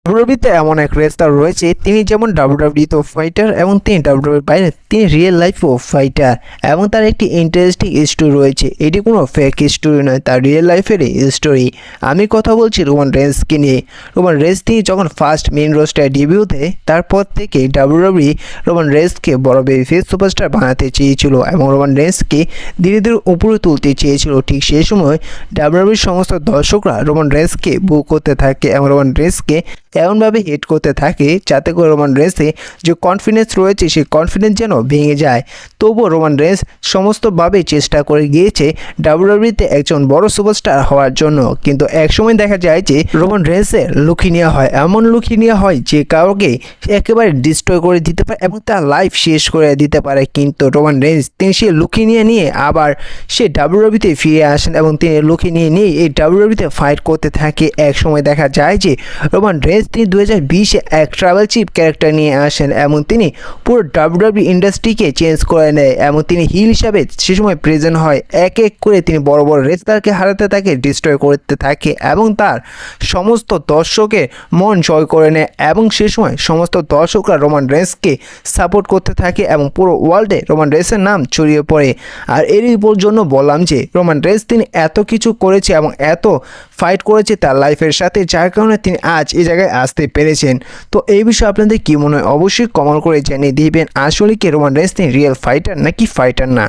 ডাব্লিউডাব্লিউতে এমন এক রেসলার রয়েছে, তিনি যেমন ডাব্লিউডাব্লিউতেও ফাইটার এবং তিনি ডাব্লিউডাব্লিউর বাইরে তিনি রিয়েল লাইফও ফাইটার এবং তার একটি ইন্টারেস্টিং স্টোরি রয়েছে। এটি কোনো ফেক স্টোরি নয়, তার রিয়েল লাইফেরই স্টোরি। আমি কথা বলছি রোমান রেন্সকে নিয়ে। রোমান রেন্স তিনি যখন ফার্স্ট মেইন রোস্টারে ডেবিউ দেয়, তারপর থেকে ডাব্লিউডাব্লিউ রোমান রেন্সকে বড় বেবিফেস সুপারস্টার বানাতে চেয়েছিল এবং রোমান রেন্সকে ধীরে ধীরে উপরে তুলতে চেয়েছিল। ঠিক সেই সময় ডাব্লিউডাব্লিউর সমস্ত দর্শকরা রোমান রেন্সকে বুক করতে থাকে এবং রোমান রেন্সকে এমনভাবে হিট করতে থাকে যাতে করে রোমান রেন্সে যে কনফিডেন্স রয়েছে সেই কনফিডেন্স যেন ভেঙে যায়। তবুও রোমান রেন্স সমস্তভাবে চেষ্টা করে গিয়েছে ডাব্লিউডাব্লিউতে একজন বড় সুপারস্টার হওয়ার জন্য, কিন্তু একসময় দেখা যায় যে রোমান রেন্সের লুকিনিয়া হয়, এমন লুকিনিয়া হয় যে কাউকে একেবারে ডিস্ট্রয় করে দিতে পারে এবং তার লাইফ শেষ করে দিতে পারে। কিন্তু রোমান রেন্স তিনি সেই লুকিনিয়া নিয়ে আবার সে ডাব্লিউডাব্লিউতে ফিরে আসেন এবং তিনি লুকিনিয়া নিয়ে এই ডাব্লিউডাব্লিউতে ফাইট করতে থাকে। একসময় দেখা যায় যে রোমান রেন্স তিনি 2020-এ এক ট্রাইবাল চিফ ক্যারেক্টার নিয়ে আসেন এবং তিনি পুরো ডাব্লিউডাব্লিউ ইন্ডাস্ট্রিকে চেঞ্জ করে নেয় এবং তিনি হিল হিসাবে সে সময় প্রেজেন্ট হয়। এক এক করে তিনি বড় বড় রেসলারকে হারাতে থাকে, ডিস্ট্রয় করতে থাকে এবং তার সমস্ত দর্শকের মন জয় করে নেয় এবং সে সময় সমস্ত দর্শকরা রোমান রেন্সকে সাপোর্ট করতে থাকে এবং পুরো ওয়ার্ল্ডে রোমান রেন্সের নাম ছড়িয়ে পড়ে। আর এরই জন্য বললাম যে রোমান রেন্স তিনি এত কিছু করেছে এবং এত ফাইট করেছে তার লাইফের সাথে, যার কারণে তিনি আজ এই জায়গায় আসতে পেরেছেন। তো এই বিষয়ে আপনাদের কী মনে হয় অবশ্যই কমেন্ট করে জানিয়ে দিবেন। আসলে কি রোমান রেন্স তিনি রিয়েল ফাইটার নাকি ফাইটার না।